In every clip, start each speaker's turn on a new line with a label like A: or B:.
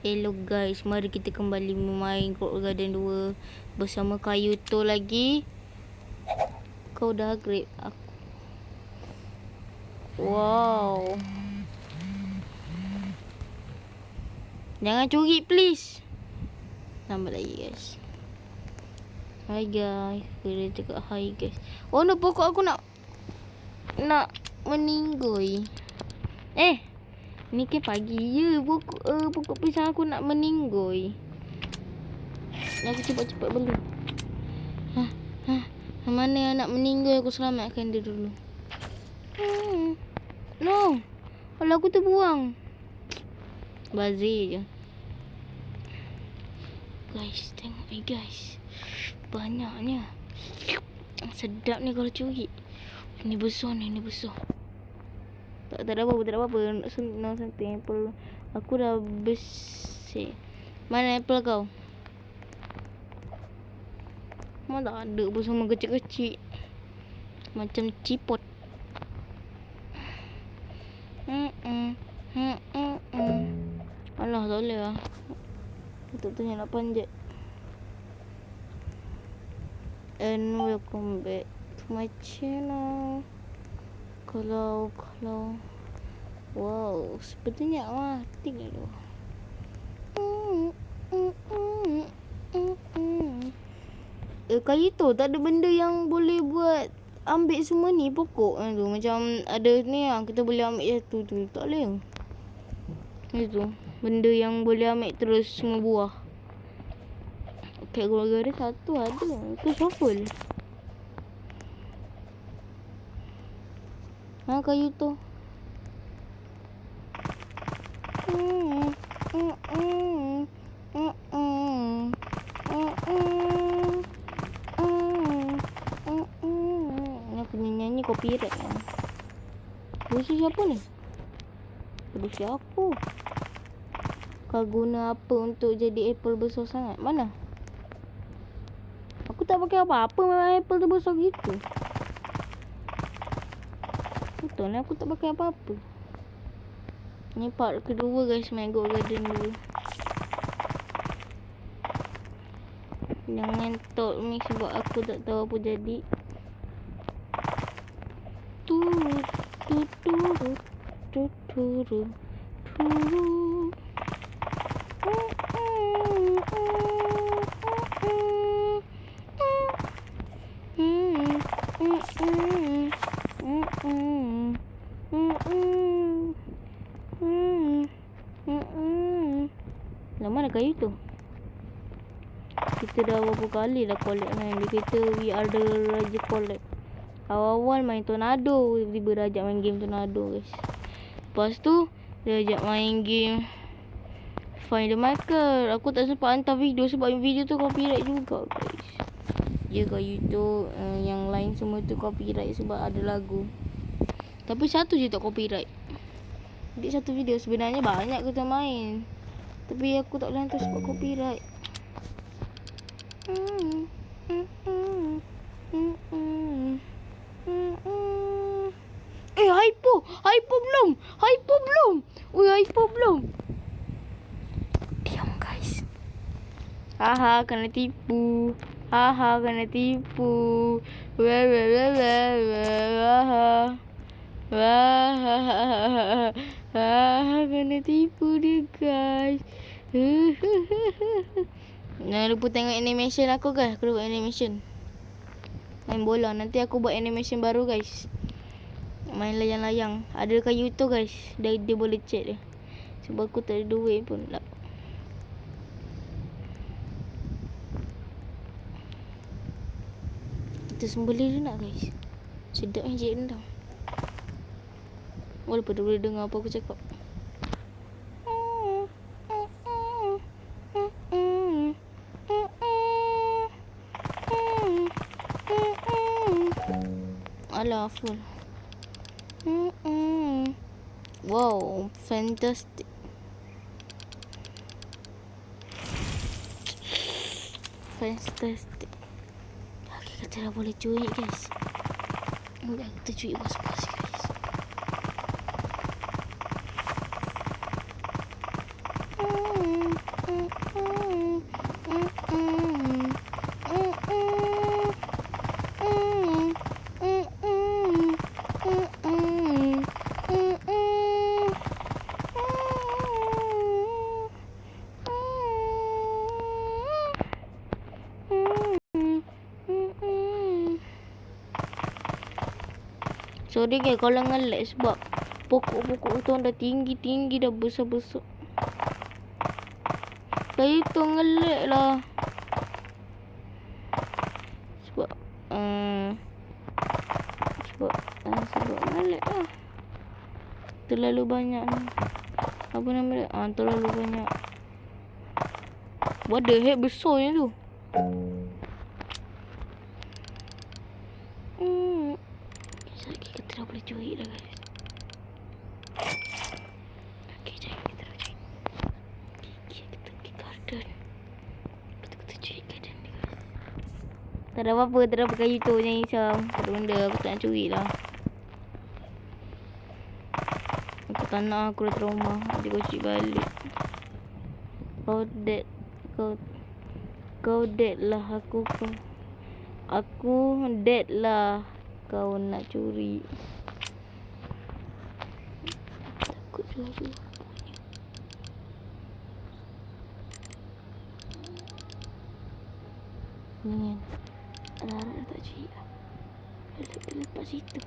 A: Hello guys, mari kita kembali bermain Grow Garden 2 bersama Kayuto lagi. Kau dah grab aku. Wow. Jangan curi please. Lambat lagi guys. Hai guys, kena cakap hai guys. Oh no, pokok aku nak meninggoy. Ni ke pagi je pokok pisang aku nak meninggoy. Aku cepat-cepat beli. Mana yang nak meninggoy, aku selamatkan dia dulu. No. Kalau aku terbuang. Bazir je. Guys, tengok ni guys. Banyaknya. Sedap ni kalau curi. Ini besar ni, ini besar. Tak ada apa-apa. Nak senang something apple. Aku dah bersih. Mana apple kau? Mana tak ada pun, semua kecil-kecil. Macam cipot. Alah, tak boleh lah. Tak tahu nak panjat. And welcome back to my channel. Kalau wow, sepertinya mati dulu. Kayu tu tak ada benda yang boleh buat ambil semua ni pokok tu. Macam ada ni yang kita boleh ambil satu tu. Tak boleh. Itu benda yang boleh ambil terus semua buah. Okey, gara-gara satu ada. Itu shuffle. Kayu tu. Ni aku nyanyi copyright kan. Musik siapa ni? Musik aku. Kau guna apa untuk jadi apple besar sangat? Mana? Aku tak pakai apa-apa, memang apple tu besar gitu. Betul ni, aku tak pakai apa-apa. Ni part kedua guys, main Grow Garden 2. Jangan talk ni sebab aku tak tahu apa jadi. Lama dah kayu tu. Kita dah berapa kali dah collect main. Dia kata we are the Raja collect. Awal-awal main tornado, tiba-tiba dah ajak main game tornado guys. Lepas tu dia ajak main game Find the Marker. Aku tak sempat hantar video sebab video tu copyright juga guys. Ya kayu tu, yang lain semua tu copyright sebab ada lagu. Tapi satu je tak copyright. Jadi satu video sebenarnya banyak kita main. Tapi aku tak boleh hantar sebab copyright. Hypo belum. Hypo belum. Diam guys. Kena tipu. Kena tipu. Kena tipu dia guys. Jangan lupa tengok animation aku guys. Aku buat animation main bola. Nanti aku buat animation baru guys. Main layang-layang. Ada kayu tu guys. Dia boleh chat dia. Sebab aku tak ada duit pun lah. Kita sembelih dia nak guys. Sedap ni cik rendang. Walaupun dia boleh dengar apa aku cakap. Alah, full. Wow, fantastic. Fantastic. Kita dah boleh curi guys. Udah kita curi puas-puas guys. Sorry guys kalau nge-lag sebab pokok-pokok tu dah tinggi-tinggi dah besar-besar. Saya tu nge-lag lah. Sebab nge-lag lah. Terlalu banyak ni. Apa nama dia? Terlalu banyak. What the heck besarnya tu. Sekejap kita dah boleh curi dah guys. Okay, jap kita dah curi. Kita pergi garden. Kita curi garden ni guys. Tak ada apa-apa, tak ada apa kayu tu yang hisam. Tak ada benda, aku tak nak curi lah. Aku tak nak, aku dah trauma. Nanti kau curi balik. Kau dead lah. Aku dead lah. Kau nak curi. Takut juga. Ni kan Lara tak curi lah. Dia lepas situ.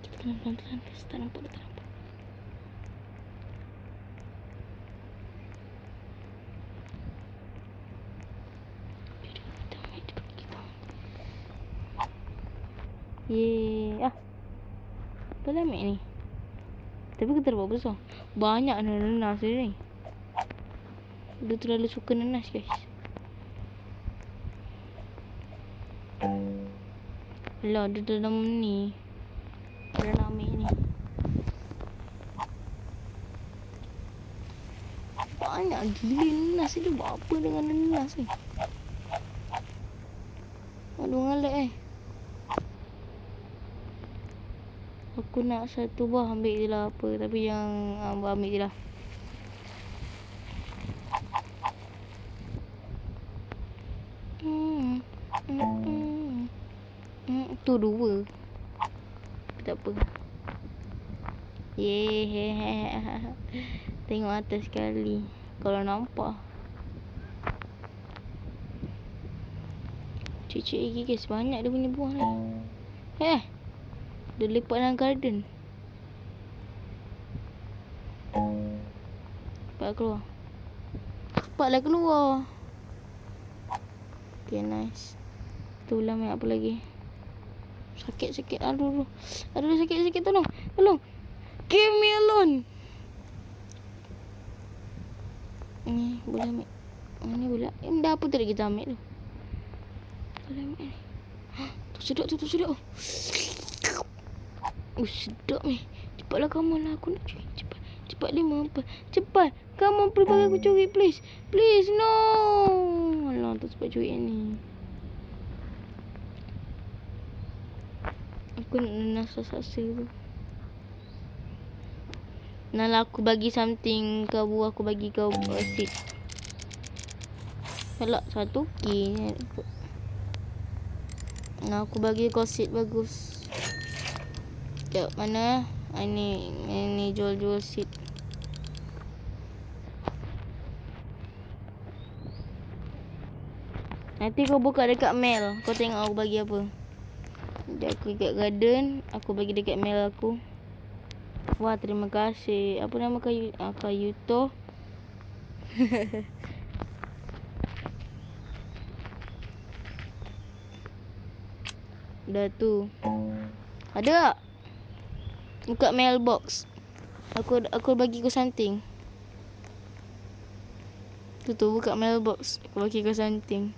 A: Kita kena pelan-pelan. Tak nampak. Yeay. Apa dah ambil ni? Tapi kita dapat besar. Banyak nenas dia ni. Dia terlalu suka nenas guys. Alah, dia dalam ni. Dia nak ambil ni. Banyak gila nenas ni. Dia buat apa dengan nenas ni? Aduh, ngalak Aku nak satu buah, ambil je lah apa. Tapi yang ambil je lah. Tu dua. Tak apa. Yeay. Tengok atas sekali. Kalau nampak. Cik-cik lagi guys. Banyak dia punya buah ni. Dia lepak dalam garden. Cepatlah keluar. Okay, nice. Tu ulang apa lagi? Sakit. Aduh, sakit. Tolong. Give me alone. Ni boleh ambil. Ni boleh. Dah apa tadi kita ambil tu? Boleh ambil ni. Tu sedap. Sedap ni. Cepatlah kamu lah. Aku nak curi. Cepat 5, 4. Cepat. Kamu pergi bagi aku curi please. Please no. Alah, tak cepat curi ni. Aku nak nenas rasa tu. Nalah aku bagi something kau, aku bagi kau seed. Alah, satu key. Nah, aku bagi kau seed bagus. Sekejap, mana? Ini jual seed. Nanti kau buka dekat mail. Kau tengok aku bagi apa. Jadi aku dekat garden. Aku bagi dekat mail aku. Wah, terima kasih. Apa nama kayu? Kayu tu. Dah tu. Ada tak? Buka mailbox. Aku bagi kau something. Tu buka mailbox. Aku bagi kau something.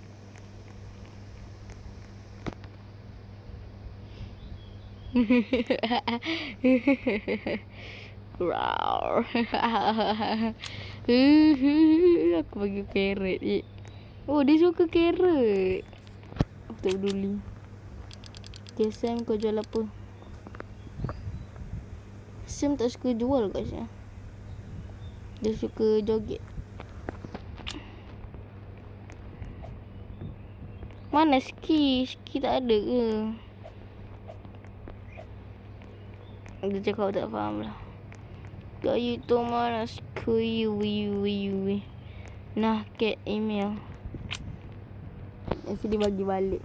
A: Rawr. Aku bagi carrot. Oh, dia suka carrot. Aku tak peduli. Okay, Sam, kau jual apa? Sam tak suka jual guys ya. Dia suka joget. Mana ski? Ski tak ada ke? Dia cakap tak faham lah. Kayu tu mana ski? Nah, cat email. Mesti dia bagi balik.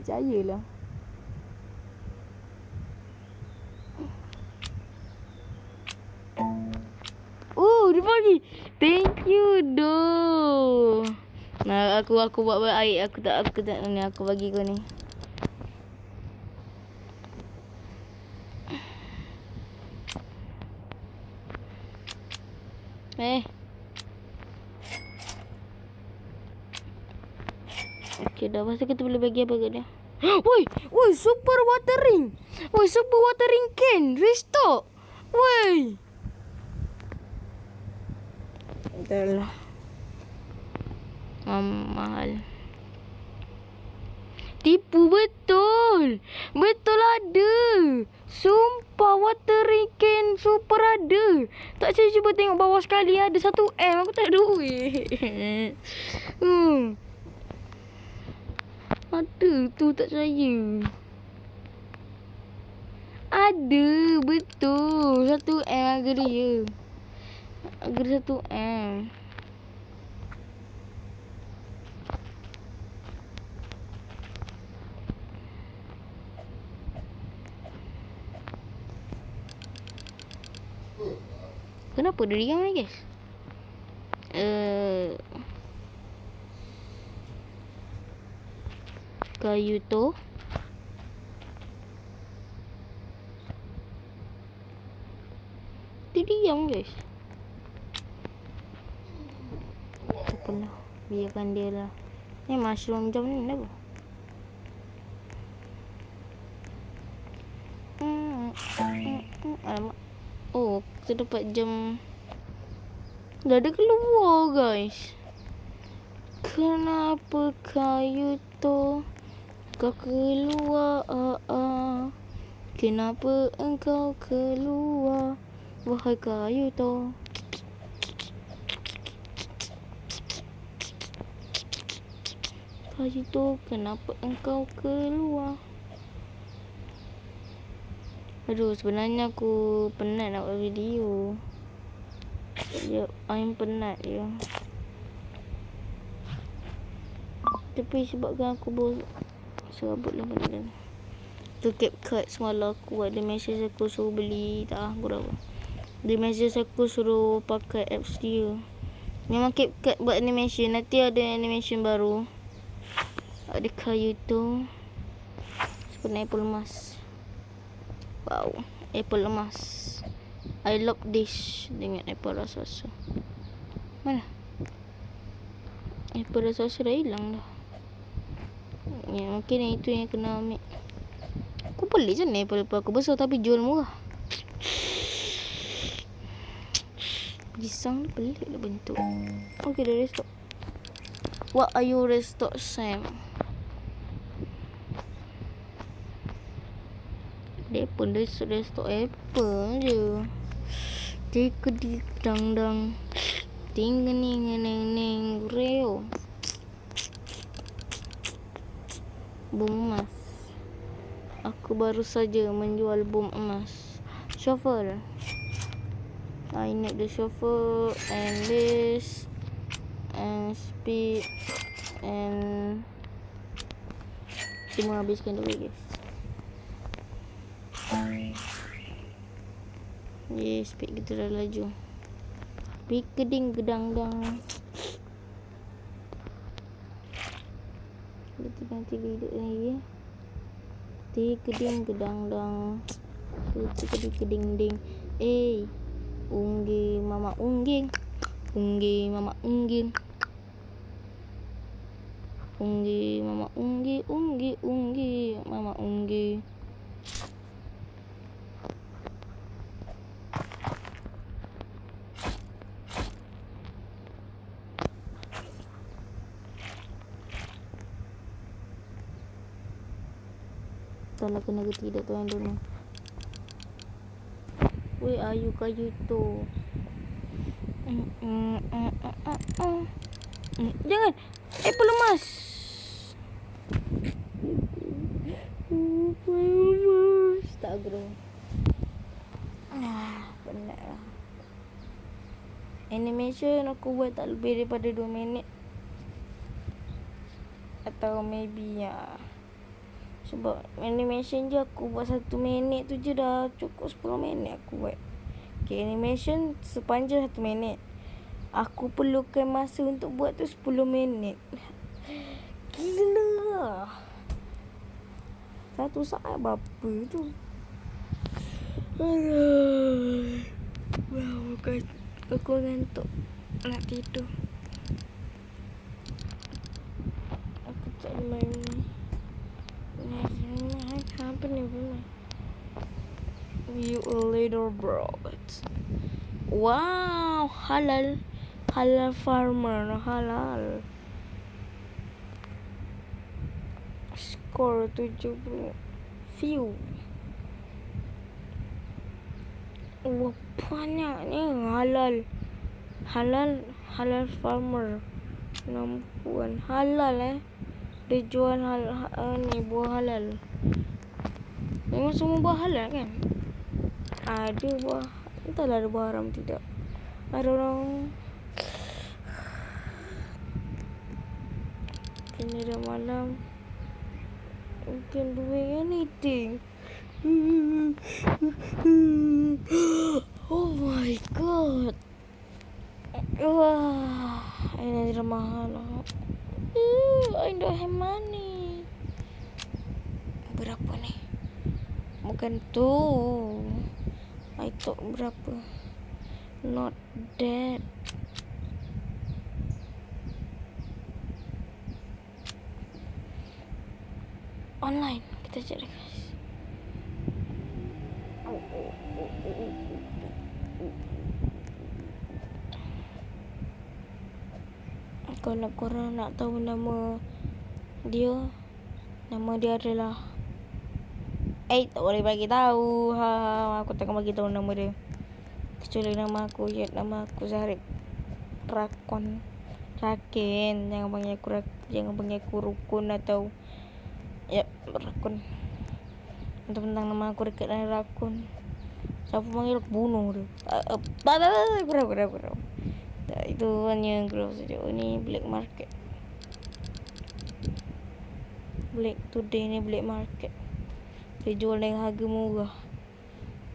A: Cahayalah. bagi. Thank you doh. Nah, aku buat baik. Aku tak ni, aku bagi kau ni. Okay dah, masa kita boleh bagi apa kat dia. Woi, super watering. Woi, super watering can. Restock. Woi. Dah lah. Mahal. Tipu betul. Betul ada. Sumpah watering can super ada. Tak saya cuba tengok bawah sekali ada 1M. Aku tak ada duit. Ada tu, tak percaya. Ada betul 1M harga dia. Harga 1M. Kenapa dia diam ni guys? Kayu tu dia diam guys. Apalah, biarkan dia lah. Ni mushroom jam ni apa? Alamak. Oh, kita dapat jam. Dah ada keluar guys. Kenapa kayu tu kau keluar? Kenapa engkau keluar? Wahai kayu tu. Kayu tu, kenapa engkau keluar? Aduh, sebenarnya aku penat nak buat video. Ya, I'm penat je. Tapi sebabkan aku serabut lah benda ni. Tu CapCut semalam aku buat. Dia message aku suruh beli. Tak berapa. Dia message aku suruh pakai apps dia. Memang CapCut buat animation. Nanti ada animation baru. Ada kayu tu. Sebenarnya apple emas. Wow, apple emas. I love this dengan apple rasa-rasa. Mana? Apple rasa-rasa dah hilang dah. Ya, mungkin itu yang kena ambil. Aku pelik je ni apple aku besar tapi jual murah. Pisang ni pelik lah bentuk. Okay, dah restock. What are you restock, Sam? Dia pun restock apple je. Dik dang dang. Ting ning neng reo. Bom emas. Aku baru saja menjual bom emas. Shovel. I need the shovel and this and speed and cuma habiskan dulu guys. Yes, speed kita dah laju. Pikeding gedang dang. Kita nanti hidup lagi. Pikeding gedang dang. Pikeding ding. Unggi mama ungging. Unggi mama ungging. Unggi mama unggi mama unggi. Entahlah kena ke tidak tu yang dulu. Weh, ayu kayu tu. Jangan. Apple emas. Tak gerak. Penat lah. Animation aku buat tak lebih daripada 2 minit. Atau maybe ya. Sebab animation je aku buat 1 minit tu je dah cukup 10 minit aku buat. Okay, animation sepanjang 1 minit. Aku perlukan masa untuk buat tu 10 minit. Gila lah. 1 saat berapa tu? Aduh. Wow, aku ngantuk. Nak tidur. Aku tak main. Apa ni? You a little brat. Wow, halal. Halal farmer, halal. Skor 70. View. Wah, banyak ni halal. Halal farmer. 60-an. Halal Dia jual ni buah halal. Memang semua buah halal kan? Ada buah. Entahlah ada buah haram tidak. I don't know. Kini dah malam. Mungkin doing anything. Oh my god. Wah, ini dah mahal. I don't have money. Berapa ni? Bukan tu. I thought berapa? Not that. Online kita cari guys. Kalau korang nak tahu nama dia adalah tak boleh bagi tahu. Aku takkan bagi tahu nama dia. Kecuali nama aku Zahrib Rakon. Rakin. Jangan panggil aku Rukun atau Rakun. Tentang nama aku dekat dengan Rakun. Siapa panggil aku bunuh dia. Kurang. Tak, itu hanya grow saja. Ni black market. Today ni black market. Dia jual dengan harga murah.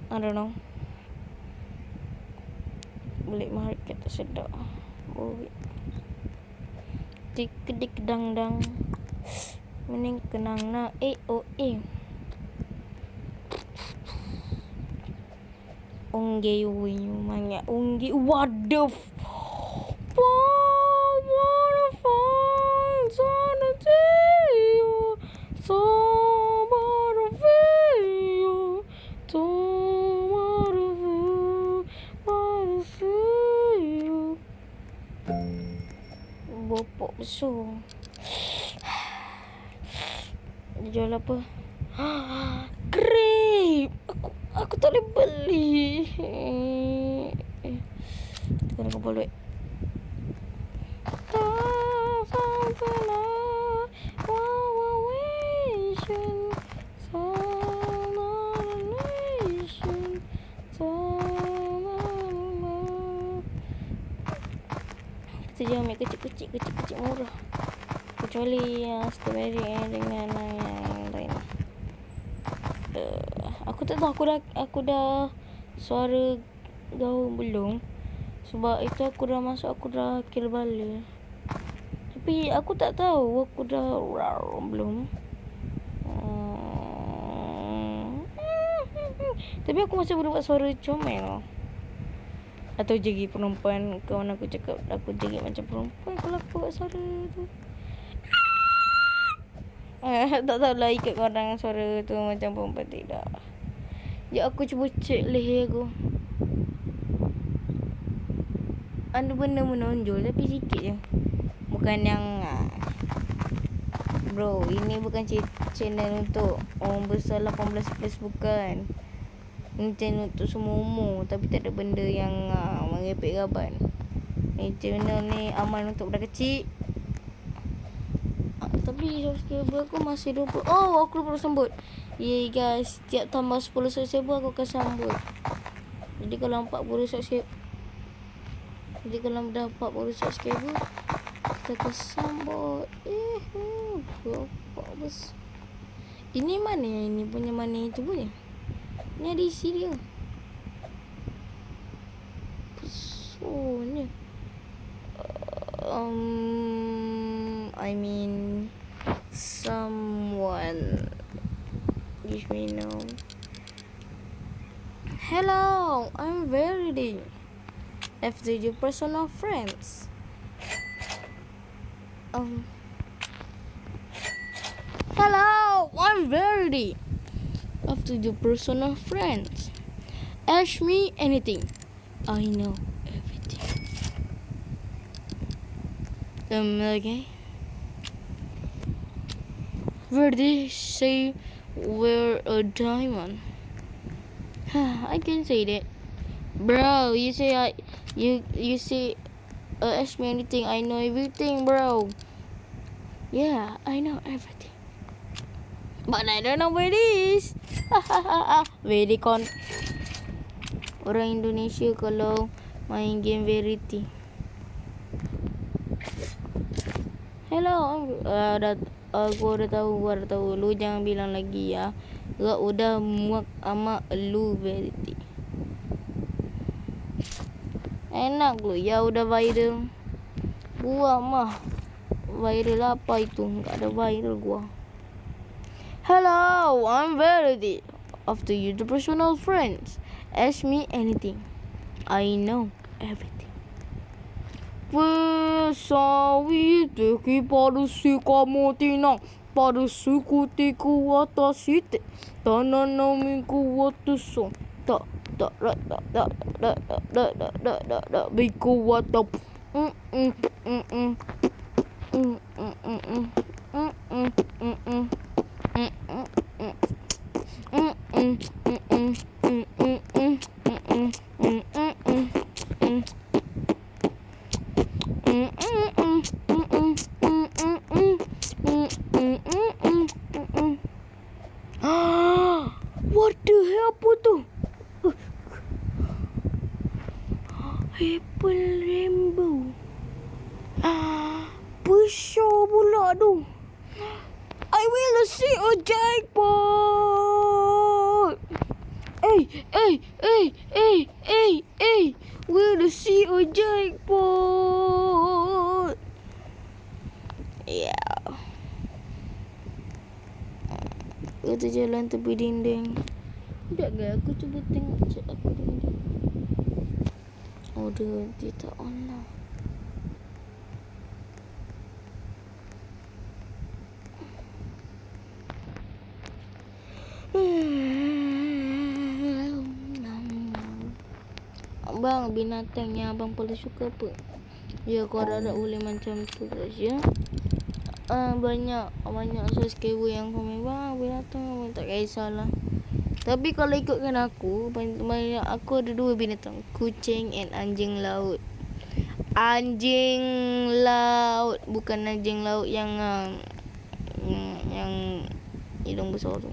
A: I don't know. Black market tak sedap. Tik dik dang dang. Mening kenang na Ungge winyu manya ungge. What the what a fine son of you. So what a you. To what a you. Bopok besar. Dia jual apa? Grape. Aku tak boleh beli. Kena kumpul duit. Kita jangan ambil kecil-kecil murah. Kecuali yang strawberry dengan yang lain. Aku tak tahu aku dah suara gaul belum. Sebab itu aku dah kill balik. Tapi aku tak tahu aku dah belum. Tapi aku masih boleh buat suara comel. Atau jerit perempuan. Kawan aku cakap aku jerit macam perempuan kalau aku buat suara tu. Tak tahulah ikut korang suara tu macam perempuan tidak. Ya aku cuba cek leher aku. Ada benda menonjol tapi sikit je. Bukan yang bro, ini bukan channel untuk orang besar 18 plus, bukan. Ini channel untuk semua umur. Tapi tak ada benda yang merepek gaban. Ini channel ni aman untuk budak kecil. Tapi subscriber aku masih 20. Oh, aku lupa sambut. Yeah guys, setiap tambah 10 subscriber aku akan sambut. Jadi kalau 40 subscriber, dah 40 subscriber, kita akan sambut. Berapa besar. Ini mana yang ini punya, mana itu punya? Ni ada isi dia. Besarnya. I mean someone give me now. Hello, I'm Verity. After your personal friends. Hello, I'm Verity. After your personal friends. Ask me anything. I know everything. Okay. Verity say we're a diamond. I can say that. Bro, you say you say ask me anything. I know everything, bro. Yeah, I know everything. But I don't know where it is. Vericon. Orang Indonesia kalau main game Verity. Hello, aku udah tahu. Lu jangan bilang lagi ya. Gak udah muak sama lu Verity. Enak lu ya udah viral. Gua mah viral apa itu? Gak ada viral gua. Hello, I'm Verity. After you, the personal friends. Ask me anything. I know everything. Pesawi teki pada si kamu tinang. Pada suku tiku watasite. Tananamiku wataso. Tak. Biku watap. What the hell apa tu? Apple rainbow. Besar pula tu. I will see a jackpot. Hey. Will see a jackpot. Yeah. Kita jalan tepi dinding. Sekejap ke aku cuba tengok chat aku dulu. Oh dia tak on lah. Abang, binatang yang abang paling suka apa? Ya, kau harap boleh macam tu guys ya. Banyak subscriber yang komen bang binatang tak kisahlah. Tapi kalau ikutkan aku, aku ada 2 binatang, kucing and anjing laut. Anjing laut, bukan anjing laut yang hidung besar tu.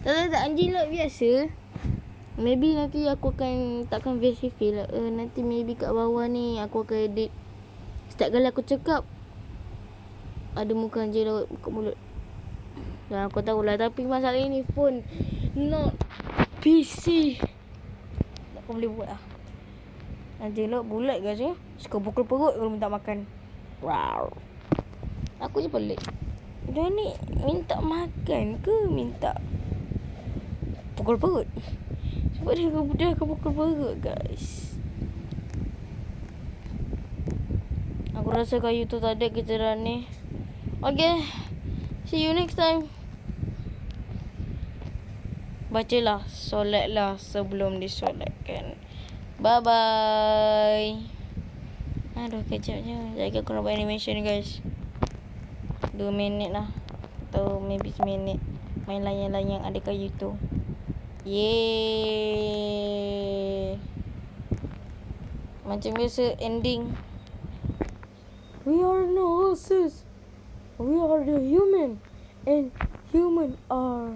A: Tak anjing laut biasa. Maybe nanti aku akan takkan verify lah. Nanti maybe kat bawah ni aku akan edit. Setiap kali aku cakap ada muka anjing laut buka mulut. Dan aku tahulah, tapi masalah ini phone not PC. Tak boleh buat lah. Anjing laut bulat guys ya. Suka pukul perut kalau minta makan. Wow. Aku je pelik. Dia ni minta makan ke minta pukul perut? Sebab dia akan pukul perut guys. Aku rasa kayu tu tak ada kejaran ni. Okay. See you next time. Bacalah, solatlah sebelum disolatkan. Bye-bye. Aduh, kejap je. Sekejap aku nak buat animation guys. 2 minit lah. Atau maybe 1 minit. Main layang-layang ada kayu tu. Yeay. Macam biasa ending. We are no horses. We are the human. And human are